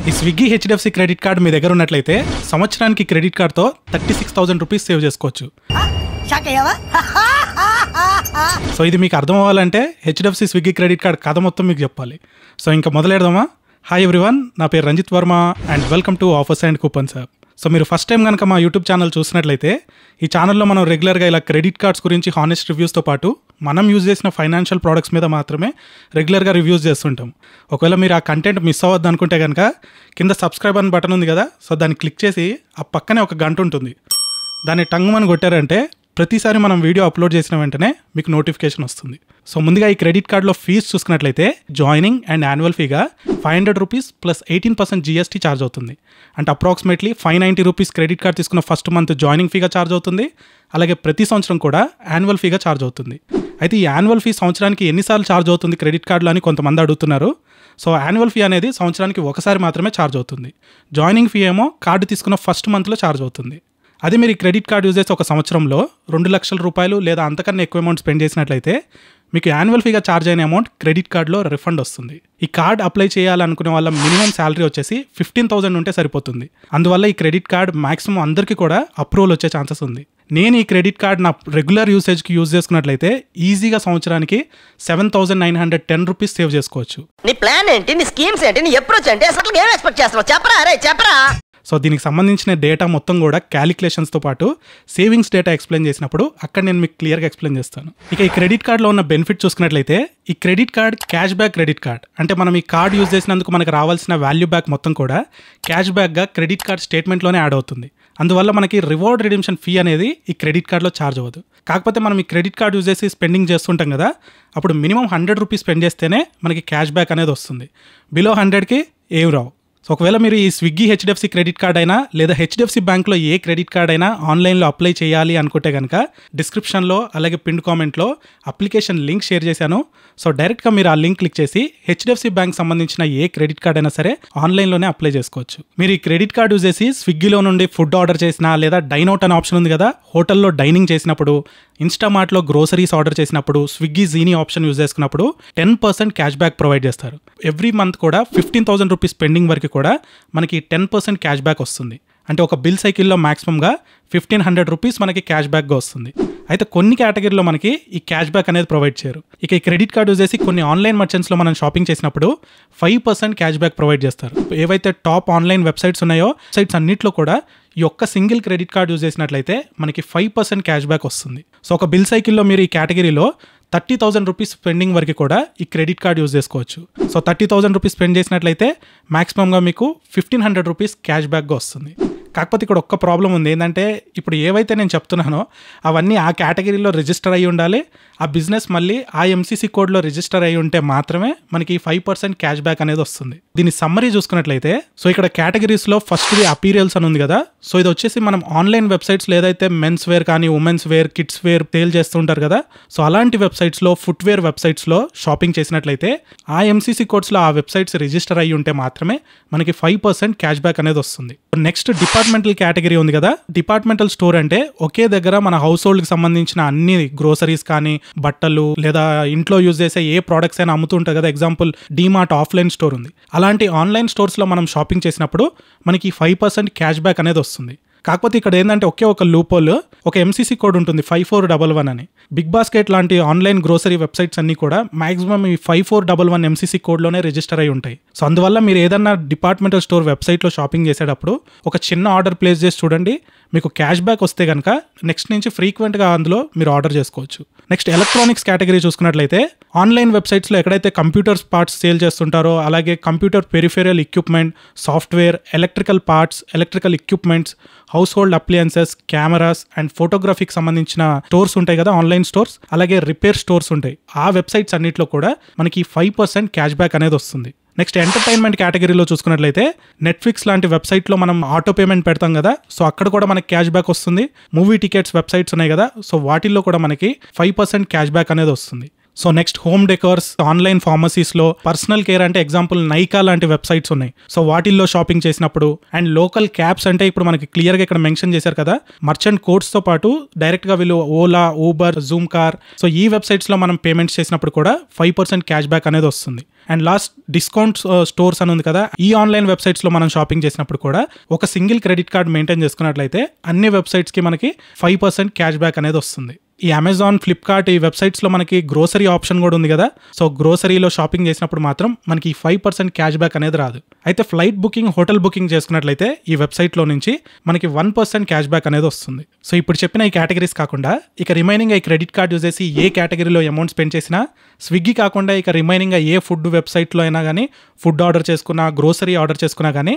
ఈ Swiggy HDFC credit card మీ దగ్గర ఉన్నట్లయితే సంవత్సరానికి క్రెడిట్ కార్డ్తో 36,000 రూపీస్ సేవ్ చేసుకోవచ్చు. సో ఇది మీకు అర్థం అవ్వాలంటే హెచ్డిఎఫ్సి స్విగ్గీ క్రెడిట్ కార్డ్ కథ మొత్తం మీకు చెప్పాలి. సో ఇంకా మొదలెడదామా? హాయ్ ఎవ్రీవన్, నా పేరు Ranjith Varma and welcome to offers and coupons app. So మీరు ఫస్ట్ టైం కనుక మా యూట్యూబ్ ఛానల్ చూసినట్లయితే ఈ ఛానల్లో మనం రెగ్యులర్గా ఇలా క్రెడిట్ కార్డ్స్ గురించి హానెస్ట్ రివ్యూస్తో పాటు మనం యూజ్ చేసిన ఫైనాన్షియల్ ప్రోడక్ట్స్ మీద మాత్రమే రెగ్యులర్గా రివ్యూస్ చేస్తుంటాం. ఒకవేళ మీరు ఆ కంటెంట్ మిస్ అవ్వద్దు అనుకుంటే కనుక కింద సబ్స్క్రైబ్ అని బటన్ ఉంది కదా, సో దాన్ని క్లిక్ చేసి ఆ పక్కనే ఒక గంట ఉంటుంది, దాన్ని టంగుమని కొట్టారంటే ప్రతిసారి మనం వీడియో అప్లోడ్ చేసిన వెంటనే మీకు నోటిఫికేషన్ వస్తుంది. సో ముందుగా ఈ క్రెడిట్ కార్డులో ఫీజు చూసుకున్నట్లయితే జాయినింగ్ అండ్ యాన్యువల్ ఫీగా 500 రూపీస్ ప్లస్ 18% జీఎస్టీ ఛార్జ్ అవుతుంది. అంటే అప్రాక్సిమేట్లీ 590 రూపీస్ క్రెడిట్ కార్డ్ తీసుకున్న ఫస్ట్ మంత్ జాయినింగ్ ఫీగా ఛార్జ్ అవుతుంది. అలాగే ప్రతి సంవత్సరం కూడా యాన్యువల్ ఫీగా ఛార్జ్ అవుతుంది. అయితే ఈ యాన్యువల్ ఫీ సంవత్సరానికి ఎన్నిసార్లు ఛార్జ్ అవుతుంది క్రెడిట్ కార్డులో అని కొంతమంది అడుగుతున్నారు. సో యాన్యువల్ ఫీ అనేది సంవత్సరానికి ఒకసారి మాత్రమే ఛార్జ్ అవుతుంది. జాయినింగ్ ఫీ ఏమో కార్డు తీసుకున్న ఫస్ట్ మంత్లో ఛార్జ్ అవుతుంది. అదే మీరు ఈ క్రెడిట్ కార్డు యూజ్ చేసి ఒక సంవత్సరంలో 2 లక్షల రూపాయలు లేదా అంతకన్నా ఎక్కువ అమౌంట్ స్పెండ్ చేసినట్లయితే మీకు యాన్యువల్ ఫీగా ఛార్జ్ అయిన అమౌంట్ క్రెడిట్ కార్డులో రిఫండ్ వస్తుంది. ఈ కార్డ్ అప్లై చేయాలనుకునే వాళ్ళ మినిమం శాలరీ వచ్చేసి 15,000 ఉంటే సరిపోతుంది. అందువల్ల ఈ క్రెడిట్ కార్డ్ మాక్సిమం అందరికీ కూడా అప్రూవల్ వచ్చే ఛాన్సెస్ ఉంది. నేను ఈ క్రెడిట్ కార్డ్ నా రెగ్యులర్ యూసేజ్కి యూజ్ చేసుకున్నట్లయితే ఈజీగా సంవత్సరానికి 7,910 రూపీస్ సేవ్ చేసుకోవచ్చు. నీ ప్లాన్ ఏంటి? నీ స్కీమ్స్ ఏంటి? నీ అప్రోచ్ ఏంటి? అసలు ఏం ఎక్స్పెక్ట్ చేస్తున్నావు? చెప్పరా రే, చెప్పరా. సో దీనికి సంబంధించిన డేటా మొత్తం కూడా క్యాలిక్యులేషన్స్తో పాటు సేవింగ్స్ డేటా ఎక్స్ప్లెయిన్ చేసినప్పుడు అక్కడ నేను మీకు క్లియర్గా ఎక్స్ప్లెయిన్ చేస్తాను. ఇక ఈ క్రెడిట్ కార్డ్లో ఉన్న బెనిఫిట్ చూసుకున్నట్లయితే ఈ credit card cash back credit card. అంటే మనం ఈ కార్డ్ యూజ్ చేసినందుకు మనకు రావాల్సిన వాల్యూ బ్యాక్ మొత్తం కూడా క్యాష్ బ్యాక్గా క్రెడిట్ కార్డ్ స్టేట్మెంట్లోనే యాడ్ అవుతుంది. అందువల్ల మనకి రివార్డ్ రిడెంప్షన్ ఫీ అనేది ఈ క్రెడిట్ కార్డ్లో ఛార్జ్ అవ్వదు. కాకపోతే మనం ఈ క్రెడిట్ కార్డ్ యూజ్ చేసి స్పెండింగ్ చేస్తుంటాం కదా, అప్పుడు మినిమం 100 రూపీస్ స్పెండ్ చేస్తేనే మనకి క్యాష్ బ్యాక్ అనేది వస్తుంది. బిలో 100కి ఏం రావు. సో ఒకవేళ మీరు ఈ స్విగ్గీ హెచ్డిఎఫ్సి క్రెడిట్ కార్డ్ అయినా లేదా హెచ్డిఎఫ్సి బ్యాంక్లో ఏ క్రెడిట్ కార్డ్ అయినా ఆన్లైన్లో అప్లై చేయాలి అనుకుంటే కనుక డిస్క్రిప్షన్లో అలాగే పిన్ కామెంట్లో అప్లికేషన్ లింక్ షేర్ చేశాను. సో డైరెక్ట్గా మీరు ఆ లింక్ క్లిక్ చేసి హెచ్డిఎఫ్సి బ్యాంక్ సంబంధించిన ఏ క్రెడిట్ కార్డ్ అయినా సరే ఆన్లైన్లోనే అప్లై చేసుకోవచ్చు. మీరు ఈ క్రెడిట్ కార్డ్ యూజ్ చేసి స్విగ్గీలో నుండి ఫుడ్ ఆర్డర్ చేసినా లేదా డైన్ అవుట్ అనే ఆప్షన్ ఉంది కదా, హోటల్లో డైనింగ్ చేసినప్పుడు, ఇన్స్టామార్ట్లో గ్రోసరీస్ ఆర్డర్ చేసినప్పుడు, స్విగ్గీ జీనీ ఆప్షన్ యూజ్ చేసుకున్నప్పుడు 10% క్యాష్ బ్యాక్ ప్రొవైడ్ చేస్తారు. ఎవ్రీ మంత్ కూడా 15,000 రూపీస్ స్పెండింగ్ వరకు కూడా మనకి 10% క్యాష్ బ్యాక్ వస్తుంది. అంటే ఒక బిల్ సైకిల్లో మ్యాక్సిమంగా 1,500 రూపీస్ మనకి క్యాష్ బ్యాక్గా వస్తుంది. అయితే కొన్ని కేటగిరీలో మనకి ఈ క్యాష్ బ్యాక్ అనేది ప్రొవైడ్ చేయరు. ఇక ఈ క్రెడిట్ కార్డ్ యూజ్ చేసి కొన్ని ఆన్లైన్ మర్చెంట్స్లో మనం షాపింగ్ చేసినప్పుడు 5% క్యాష్ బ్యాక్ ప్రొవైడ్ చేస్తారు. ఏవైతే టాప్ ఆన్లైన్ వెబ్సైట్స్ ఉన్నాయో వెబ్సైట్స్ అన్నింటిలో కూడా ఈ ఒక్క సింగిల్ క్రెడిట్ కార్డ్ యూజ్ చేసినట్లయితే మనకి 5% క్యాష్ బ్యాక్ వస్తుంది. సో ఒక బిల్ సైకిల్లో మీరు ఈ కేటగిరీలో 30,000 రూపీస్ స్పెండింగ్ వరకు కూడా ఈ క్రెడిట్ కార్డ్ యూజ్ చేసుకోవచ్చు. సో 30,000 రూపీస్ స్పెండ్ చేసినట్లయితే మ్యాక్సిమంగా మీకు 1,500 రూపీస్ క్యాష్ బ్యాక్గా వస్తుంది. కాకపోతే ఇక్కడ ఒక్క ప్రాబ్లం ఉంది. ఏంటంటే ఇప్పుడు ఏవైతే నేను చెప్తున్నానో అవన్నీ ఆ కేటగిరీలో రిజిస్టర్ అయ్యి ఉండాలి. ఆ బిజినెస్ మళ్ళీ ఆ ఎంసీసీ కోడ్లో రిజిస్టర్ అయ్యి ఉంటే మాత్రమే మనకి 5% క్యాష్ బ్యాక్ అనేది వస్తుంది. దీని సమ్మరీ చూసుకున్నట్లయితే సో ఇక్కడ కేటగిరీస్లో ఫస్ట్ది అపీరియల్స్ అని ఉంది కదా. సో ఇది వచ్చేసి మనం ఆన్లైన్ వెబ్సైట్స్లో ఏదైతే మెన్స్ వేర్ కానీ women's wear kids wear sale చేస్తుంటారు కదా, సో అలాంటి వెబ్సైట్స్లో ఫుట్వేర్ వెబ్సైట్స్లో షాపింగ్ చేసినట్లయితే ఆ ఎంసీసీ కోడ్స్లో ఆ వెబ్సైట్స్ రిజిస్టర్ అయ్యి ఉంటే మాత్రమే మనకి 5% క్యాష్ బ్యాక్ అనేది వస్తుంది. నెక్స్ట్ డిపార్ట్మెంటల్ కేటగిరీ ఉంది కదా. డిపార్ట్మెంటల్ స్టోర్ అంటే ఒకే దగ్గర మన హౌస్ హోల్డ్కి సంబంధించిన అన్ని గ్రోసరీస్ కానీ బట్టలు లేదా ఇంట్లో యూజ్ చేసే ఏ ప్రోడక్ట్స్ అయినా అమ్ముతుంటారు కదా. ఎగ్జాంపుల్ డీమార్ట్ ఆఫ్లైన్ స్టోర్ ఉంది. అలాంటి ఆన్లైన్ స్టోర్స్లో మనం షాపింగ్ చేసినప్పుడు మనకి 5% క్యాష్ బ్యాక్ అనేది వస్తుంది. కాకపోతే ఇక్కడ ఏంటంటే ఒకే ఒక లూపోల్, ఒక ఎంసీసీ కోడ్ ఉంటుంది 5411 అని. బిగ్ బాస్కెట్ లాంటి ఆన్లైన్ గ్రోసరీ వెబ్సైట్స్ అన్ని కూడా మాక్సిమం ఈ 5411 ఎంసీసీ కోడ్లోనే రిజిస్టర్ అయి ఉంటాయి. సో అందువల్ల మీరు ఏదన్నా డిపార్ట్మెంటల్ స్టోర్ వెబ్సైట్లో షాపింగ్ చేసేటప్పుడు ఒక చిన్న ఆర్డర్ ప్లేస్ చేసి చూడండి. మీకు క్యాష్ బ్యాక్ వస్తే కనుక నెక్స్ట్ నుంచి ఫ్రీక్వెంట్గా అందులో మీరు ఆర్డర్ చేసుకోవచ్చు. నెక్స్ట్ ఎలక్ట్రానిక్స్ కేటగిరీ చూసుకున్నట్లయితే ఆన్లైన్ వెబ్సైట్స్లో ఎక్కడైతే కంప్యూటర్ పార్ట్స్ సేల్ చేస్తుంటారో అలాగే computer peripheral equipment, software, electrical parts, electrical equipments, household appliances, cameras and ఫోటోగ్రఫీకి సంబంధించిన స్టోర్స్ ఉంటాయి కదా, ఆన్లైన్ స్టోర్స్, అలాగే రిపేర్ స్టోర్స్ ఉంటాయి. ఆ వెబ్సైట్స్ అన్నింటిలో కూడా మనకి 5% క్యాష్ బ్యాక్ అనేది వస్తుంది. నెక్స్ట్ ఎంటర్టైన్మెంట్ కేటగిరీలో చూసుకున్నట్లయితే నెట్ఫ్లిక్స్ లాంటి వెబ్సైట్లో మనం ఆటో పేమెంట్ పెడతాం కదా, సో అక్కడ కూడా మనకి క్యాష్ బ్యాక్ వస్తుంది. మూవీ టికెట్స్ వెబ్సైట్స్ ఉన్నాయి కదా, సో వాటిల్లో కూడా మనకి 5% క్యాష్ బ్యాక్ అనేది వస్తుంది. So next home decors, online ఫార్మసీస్లో, పర్సనల్ కేర్ అంటే ఎగ్జాంపుల్ నైకా లాంటి వెబ్సైట్స్ ఉన్నాయి. సో వాటిల్లో షాపింగ్ చేసినప్పుడు అండ్ లోకల్ క్యాబ్స్ అంటే ఇప్పుడు మనకి క్లియర్గా ఇక్కడ మెన్షన్ చేశారు కదా, మర్చెంట్ కోడ్స్తో పాటు డైరెక్ట్గా వీళ్ళు Ola, Uber, Zoom car, so ఈ వెబ్సైట్స్లో మనం పేమెంట్స్ చేసినప్పుడు కూడా 5% క్యాష్ బ్యాక్ అనేది వస్తుంది. అండ్ లాస్ట్ డిస్కౌంట్ స్టోర్స్ అని ఉంది కదా, ఈ ఆన్లైన్ వెబ్సైట్స్లో మనం షాపింగ్ చేసినప్పుడు కూడా ఒక సింగిల్ క్రెడిట్ కార్డ్ మెయింటైన్ చేసుకున్నట్లయితే అన్ని వెబ్సైట్స్కి మనకి 5% క్యాష్ బ్యాక్ అనేది వస్తుంది. ఈ అమెజాన్, ఫ్లిప్కార్ట్ ఈ వెబ్సైట్స్లో మనకి గ్రోసరీ ఆప్షన్ కూడా ఉంది కదా, సో గ్రోసరీలో షాపింగ్ చేసినప్పుడు మాత్రం మనకి 5% క్యాష్ బ్యాక్ అనేది రాదు. అయితే ఫ్లైట్ బుకింగ్, హోటల్ బుకింగ్ చేసుకున్నట్లయితే ఈ వెబ్సైట్లో నుంచి మనకి 1% క్యాష్ బ్యాక్ అనేది వస్తుంది. సో ఇప్పుడు చెప్పిన ఈ కేటగిరీస్ కాకుండా ఇక రిమైనింగ్ ఈ క్రెడిట్ కార్డ్ యూజ్ చేసి ఏ కేటగిరీలో అమౌంట్ స్పెండ్ చేసినా, స్విగ్గీ కాకుండా ఇక రిమైనింగ్ ఏ ఫుడ్ వెబ్సైట్లో అయినా కానీ ఫుడ్ ఆర్డర్ చేసుకున్నా, గ్రోసరీ ఆర్డర్ చేసుకున్నా కానీ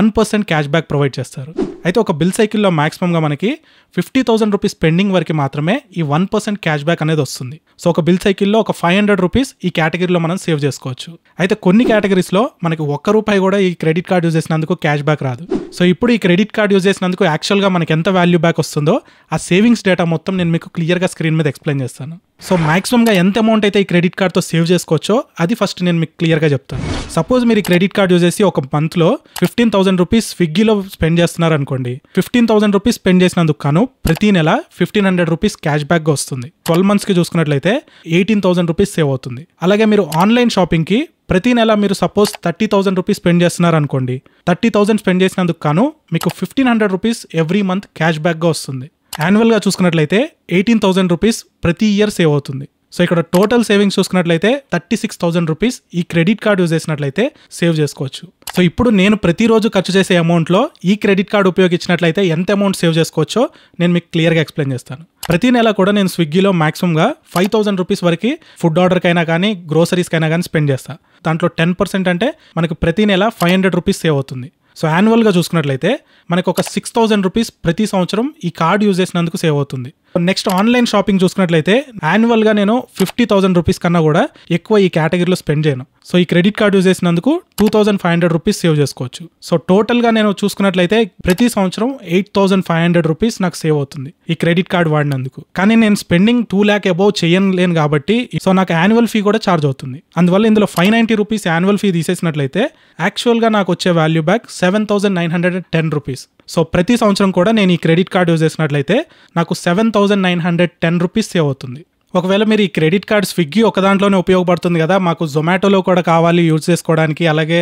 1% క్యాష్ బ్యాక్ ప్రొవైడ్ చేస్తారు. అయితే ఒక బిల్ సైకిల్లో మాక్సిమంగా మనకి 50,000 రూపీస్ పెండింగ్ వరకు మాత్రమే ఈ 1% క్యాష్ బ్యాక్ అనేది వస్తుంది. సో ఒక బిల్ సైకిల్లో ఒక 500 రూపీస్ ఈ కేటగిరీలో మనం సేవ్ చేసుకోవచ్చు. అయితే కొన్ని కేటగిరీస్లో మనకి ₹1 కూడా ఈ క్రెడిట్ కార్డ్ యూజ్ చేసినందుకు క్యాష్ బ్యాక్ రాదు. సో ఇప్పుడు ఈ క్రెడిట్ కార్డ్ యూజ్ చేసినందుకు యాక్చువల్గా మనకి ఎంత వాల్యూ బ్యాక్ వస్తుందో ఆ సేవింగ్స్ డేటా మొత్తం నేను మీకు క్లియర్గా స్క్రీన్ మీద ఎక్స్ప్లెయిన్ చేస్తాను. సో మాక్సిమంగా ఎంత అమౌంట్ అయితే ఈ క్రెడిట్ కార్డ్తో సేవ్ చేసుకోవచ్చో అది ఫస్ట్ నేను మీకు క్లియర్గా చెప్తాను. సపోజ్ మీరు ఈ క్రెడిట్ కార్డ్ యూజ్ చేసి ఒక మంత్లో 15,000 రూపీస్ స్విగ్గీలో స్పెండ్ చేస్తున్నారు అనుకోండి. 15,000 రూపీస్ స్పెండ్ చేసినందుకు కాను ప్రతి నెల 1,500 రూపీస్ క్యాష్ బ్యాక్గా వస్తుంది. 12 మంత్స్కి చూసుకున్నట్లయితే 18,000 రూపీస్ సేవ్ అవుతుంది. అలాగే మీరు ఆన్లైన్ షాపింగ్కి ప్రతి నెల మీరు సపోజ్ 30,000 రూపీస్ స్పెండ్ చేస్తున్నారు అనుకోండి. 30,000 స్పెండ్ చేసినందుకు కాను మీకు 1,500 రూపీస్ ఎవ్రీ మంత్ క్యాష్ బ్యాక్గా వస్తుంది. యాన్యువల్గా చూసుకున్నట్లయితే 18,000 రూపీస్ ప్రతి ఇయర్ సేవ్ అవుతుంది. సో ఇక్కడ టోటల్ సేవింగ్స్ చూసుకున్నట్లయితే 36,000 రూపీస్ ఈ క్రెడిట్ కార్డ్ యూజ్ చేసినట్లయితే సేవ్ చేసుకోవచ్చు. సో ఇప్పుడు నేను ప్రతిరోజు ఖర్చు చేసే అమౌంట్లో ఈ క్రెడిట్ కార్డ్ ఉపయోగించినట్లయితే ఎంత అమౌంట్ సేవ్ చేసుకోవచ్చో నేను మీకు క్లియర్గా ఎక్స్ప్లెయిన్ చేస్తాను. ప్రతి నెల కూడా నేను స్విగ్గీలో మాక్సిమంగా 5,000 రూపీస్ వరకు ఫుడ్ ఆర్డర్కైనా కానీ గ్రోసరీస్కైనా కానీ స్పెండ్ చేస్తాను. దాంట్లో 10% అంటే మనకి ప్రతి నెల 500 రూపీస్ సేవ్ అవుతుంది. సో యాన్యువల్గా చూసుకున్నట్లయితే మనకు ఒక 6,000 రూపీస్ ప్రతి సంవత్సరం ఈ కార్డ్ యూజ్ చేసినందుకు సేవ్ అవుతుంది. నెక్స్ట్ ఆన్లైన్ షాపింగ్ చూసుకున్నట్లయితే యాన్యువల్గా నేను 50,000 రూపీస్ కన్నా కూడా ఎక్కువ ఈ కేటగిరీలో స్పెండ్ చేయను. సో ఈ క్రెడిట్ కార్డ్ యూజ్ చేసినందుకు 2,500 రూపీస్ సేవ్ చేసుకోవచ్చు. సో టోటల్గా నేను చూసుకున్నట్లయితే ప్రతి సంవత్సరం 8,500 రూపీస్ నాకు సేవ్ అవుతుంది ఈ క్రెడిట్ కార్డ్ వాడినందుకు. కానీ నేను స్పెండింగ్ 2 lakh అబౌవ్ చేయలేను కాబట్టి సో నాకు యాన్యువల్ ఫీ కూడా ఛార్జ్ అవుతుంది. అందువల్ల ఇందులో 590 రూపీస్ యాన్యువల్ ఫీ తీసేసినట్లయితే యాక్చువల్గా నాకు వచ్చే వాల్యూ బ్యాక్ 7,910 రూపీస్. సో ప్రతి సంవత్సరం కూడా నేను ఈ క్రెడిట్ కార్డ్ యూజ్ చేసినట్లయితే నాకు 7,910 రూపీస్ సేవ్ అవుతుంది. ఒకవేళ మీరు ఈ క్రెడిట్ కార్డ్ స్విగ్గీ ఒక దాంట్లోనే ఉపయోగపడుతుంది కదా, మాకు జొమాటోలో కూడా కావాలి యూజ్ చేసుకోవడానికి, అలాగే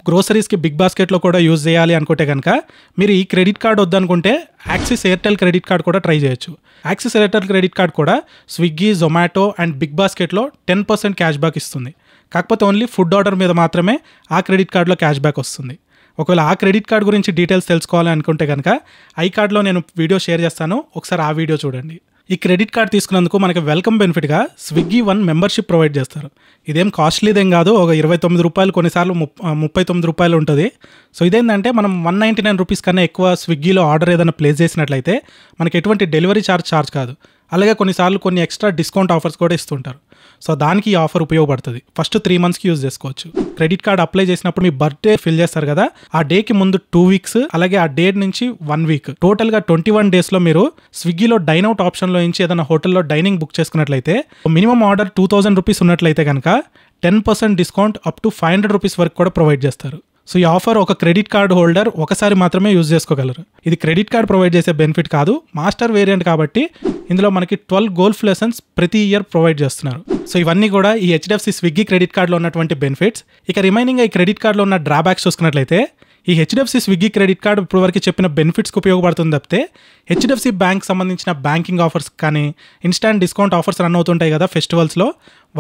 గ్రోసరీస్కి బిగ్ బాస్కెట్లో కూడా యూజ్ చేయాలి అనుకుంటే కనుక మీరు ఈ క్రెడిట్ కార్డ్ వద్దనుకుంటే యాక్సిస్ ఎయిర్టెల్ క్రెడిట్ కార్డ్ కూడా ట్రై చేయొచ్చు. యాక్సిస్ ఎయిర్టెల్ క్రెడిట్ కార్డ్ కూడా స్విగ్గీ, జొమాటో అండ్ బిగ్ బాస్కెట్లో 10% క్యాష్ బ్యాక్ ఇస్తుంది. కాకపోతే ఓన్లీ ఫుడ్ ఆర్డర్ మీద మాత్రమే ఆ క్రెడిట్ కార్డ్లో క్యాష్ బ్యాక్ వస్తుంది. ఒకవేళ ఆ క్రెడిట్ కార్డ్ గురించి డీటెయిల్స్ తెలుసుకోవాలి అనుకుంటే కనుక ఐకార్డ్లో నేను వీడియో షేర్ చేస్తాను, ఒకసారి ఆ వీడియో చూడండి. ఈ క్రెడిట్ కార్డ్ తీసుకున్నందుకు మనకి వెల్కమ్ బెనిఫిట్గా స్విగ్గీ 1 మెంబర్షిప్ ప్రొవైడ్ చేస్తారు. ఇదేం కాస్ట్లీదేం కాదు, ఒక 29 రూపాయలు, కొన్నిసార్లు 39 రూపాయలు ఉంటుంది. సో ఇదేంటంటే మనం 199 రూపీస్ కన్నా ఎక్కువ స్విగ్గీలో ఆర్డర్ ఏదైనా ప్లేస్ చేసినట్లయితే మనకి ఎటువంటి డెలివరీ ఛార్జ్ కాదు. అలాగే కొన్నిసార్లు కొన్ని ఎక్స్ట్రా డిస్కౌంట్ ఆఫర్స్ కూడా ఇస్తుంటారు. సో దానికి ఈ ఆఫర్ ఉపయోగపడుతుంది. ఫస్ట్ 3 మంత్స్కి యూజ్ చేసుకోవచ్చు. క్రెడిట్ కార్డ్ అప్లై చేసినప్పుడు మీ బర్త్డే ఫిల్ చేస్తారు కదా, ఆ డేకి ముందు 2 వీక్స్, అలాగే ఆ డేట్ నుంచి 1 వీక్, టోటల్గా 21 డేస్లో మీరు స్విగ్గీలో డైన్ అవుట్ ఆప్షన్లో నుంచి ఏదైనా హోటల్లో డైనింగ్ బుక్ చేసుకున్నట్లయితే మినిమం ఆర్డర్ 2,000 రూపీస్ ఉన్నట్లయితే కనుక 10% డిస్కౌంట్ అప్ టు 500 రూపీస్ వరకు కూడా ప్రొవైడ్ చేస్తారు. సో ఈ ఆఫర్ ఒక క్రెడిట్ కార్డ్ హోల్డర్ ఒకసారి మాత్రమే యూజ్ చేసుకోగలరు. ఇది క్రెడిట్ కార్డ్ ప్రొవైడ్ చేసే బెనిఫిట్ కాదు, మాస్టర్ వేరియంట్ కాబట్టి ఇందులో మనకి 12 గోల్ఫ్ లెసన్స్ ప్రతి ఇయర్ ప్రొవైడ్ చేస్తున్నారు. సో ఇవన్నీ కూడా ఈ హెచ్డిఎఫ్సి స్విగ్గీ క్రెడిట్ కార్డ్లో ఉన్నటువంటి బెనిఫిట్స్. ఇక రిమైనింగ్ ఈ క్రెడిట్ కార్డ్లో ఉన్న డ్రాబ్యాక్స్ చూసుకున్నట్లయితే ఈ హెచ్డిఎఫ్సి స్విగ్గీ క్రెడిట్ కార్డ్ ఇప్పుడు వరకు చెప్పిన బెనిఫిట్స్కి ఉపయోగపడుతుంది తప్పితే హెచ్డిఎఫ్సి బ్యాంక్ సంబంధించిన బ్యాంకింగ్ ఆఫర్స్ కానీ ఇన్స్టాంట్ డిస్కౌంట్ ఆఫర్స్ రన్ అవుతుంటాయి కదా ఫెస్టివల్స్లో,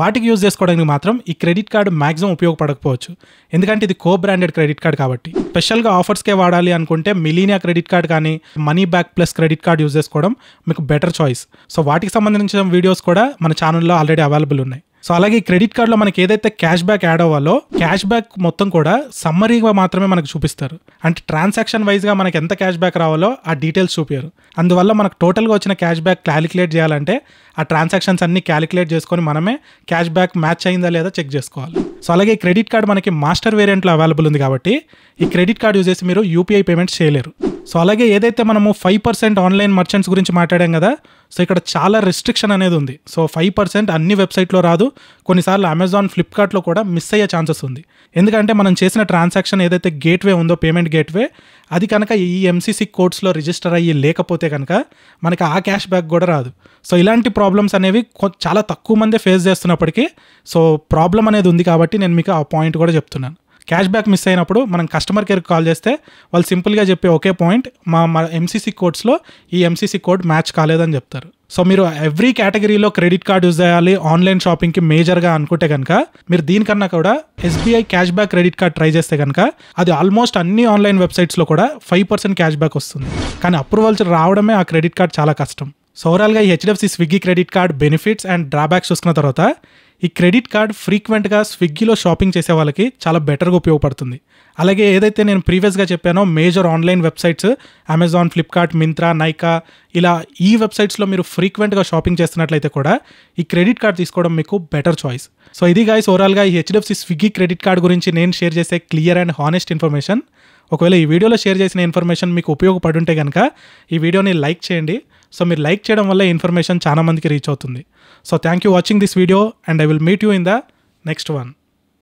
వాటికి యూజ్ చేసుకోవడానికి మాత్రం ఈ క్రెడిట్ కార్డు మ్యాక్సిమం ఉపయోగపడకపోవచ్చు. ఎందుకంటే ఇది కో బ్రాండెడ్ క్రెడిట్ కార్డ్ కాబట్టి. స్పెషల్గా ఆఫర్స్కే వాడాలి అనుకుంటే మిలీనియా క్రెడిట్ కార్డ్ కానీ money back plus credit card use చేసుకోవడం మీకు బెటర్ చాయిస్. సో వాటికి సంబంధించిన వీడియోస్ కూడా మన ఛానల్లో ఆల్రెడీ అవైలబుల్ ఉన్నాయి. సో అలాగే ఈ క్రెడిట్ కార్డ్లో మనకి ఏదైతే క్యాష్ బ్యాక్ యాడ్ అవ్వాలో క్యాష్ బ్యాక్ మొత్తం కూడా సమ్మరీగా మాత్రమే మనకు చూపిస్తారు. అంటే ట్రాన్సాక్షన్ వైజ్గా మనకి ఎంత క్యాష్ బ్యాక్ రావాలో ఆ డీటెయిల్స్ చూపారు. అందువల్ల మనకు టోటల్గా వచ్చిన క్యాష్ బ్యాక్ క్యాలిక్యులేట్ చేయాలంటే ఆ ట్రాన్సాక్షన్స్ అన్ని క్యాలిక్యులేట్ చేసుకొని మనమే క్యాష్ బ్యాక్ మ్యాచ్ అయిందా లేదా చెక్ చేసుకోవాలి. సో అలాగే ఈ క్రెడిట్ కార్డ్ మనకి మాస్టర్ వేరియంట్లో అవైలబుల్ ఉంది కాబట్టి ఈ క్రెడిట్ కార్డ్ యూజ్ చేసి మీరు యూపీఐ పేమెంట్స్ చేయలేరు. సో అలాగే ఏదైతే మనము 5% ఆన్లైన్ మర్చెంట్స్ గురించి మాట్లాడాం కదా, సో ఇక్కడ చాలా రెస్ట్రిక్షన్ అనేది ఉంది. సో 5% అన్ని వెబ్సైట్లో రాదు, కొన్నిసార్లు అమెజాన్, ఫ్లిప్కార్ట్లో కూడా మిస్ అయ్యే ఛాన్సెస్ ఉంది. ఎందుకంటే మనం చేసిన ట్రాన్సాక్షన్ ఏదైతే గేట్వే ఉందో పేమెంట్ గేట్వే అది కనుక ఈ ఎంసీసీ కోడ్స్లో రిజిస్టర్ అయ్యి లేకపోతే కనుక మనకి ఆ క్యాష్ బ్యాక్ కూడా రాదు. సో ఇలాంటి ప్రాబ్లమ్స్ అనేవి చాలా తక్కువ మందే ఫేస్ చేస్తున్నప్పటికీ సో ప్రాబ్లం అనేది ఉంది కాబట్టి నేను మీకు ఆ పాయింట్ కూడా చెప్తున్నాను. క్యాష్ బ్యాక్ మిస్ అయినప్పుడు మనం కస్టమర్ కేర్కి కాల్ చేస్తే వాళ్ళు సింపుల్గా చెప్పే ఒకే పాయింట్ మా ఎంసీసీ కోడ్స్లో ఈ ఎంసీసీ కోడ్ మ్యాచ్ కాలేదని చెప్తారు. సో మీరు ఎవ్రీ కేటగిరీలో క్రెడిట్ కార్డ్ యూజ్ చేయాలి ఆన్లైన్ షాపింగ్కి మేజర్గా అనుకుంటే కనుక మీరు దీనికన్నా కూడా SBI cash back credit card try చేస్తే కనుక అది ఆల్మోస్ట్ అన్ని ఆన్లైన్ వెబ్సైట్స్లో కూడా 5% క్యాష్ బ్యాక్ వస్తుంది. కానీ అప్రూవల్స్ రావడమే ఆ క్రెడిట్ కార్డ్ చాలా కష్టం. సో ఓవరాల్గా ఈ HDFC Swiggy credit card benefits and drawbacks చూసుకున్న తర్వాత ఈ క్రెడిట్ కార్డ్ ఫ్రీక్వెంట్గా స్విగ్గీలో షాపింగ్ చేసే వాళ్ళకి చాలా బెటర్గా ఉపయోగపడుతుంది. అలాగే ఏదైతే నేను ప్రీవియస్గా చెప్పానో major online websites Amazon, Flipkart, Myntra, Nykaa ఇలా ఈ వెబ్సైట్స్లో మీరు ఫ్రీక్వెంట్గా షాపింగ్ చేస్తున్నట్లయితే కూడా ఈ క్రెడిట్ కార్డ్ తీసుకోవడం మీకు బెటర్ చాయిస్. సో ఇది గైస్ ఓవరాల్గా ఈ హెచ్డిఎఫ్సి స్విగ్గీ క్రెడిట్ కార్డ్ గురించి నేను షేర్ చేసే క్లియర్ అండ్ హానెస్ట్ ఇన్ఫర్మేషన్. ఒకవేళ ఈ వీడియోలో షేర్ చేసిన ఇన్ఫర్మేషన్ మీకు ఉపయోగపడుంటే కనుక ఈ వీడియోని లైక్ చేయండి. సో మీరు లైక్ చేయడం వల్ల ఇన్ఫర్మేషన్ చాలా మందికి రీచ్ అవుతుంది. So thank you watching this video and I will meet you in the next one.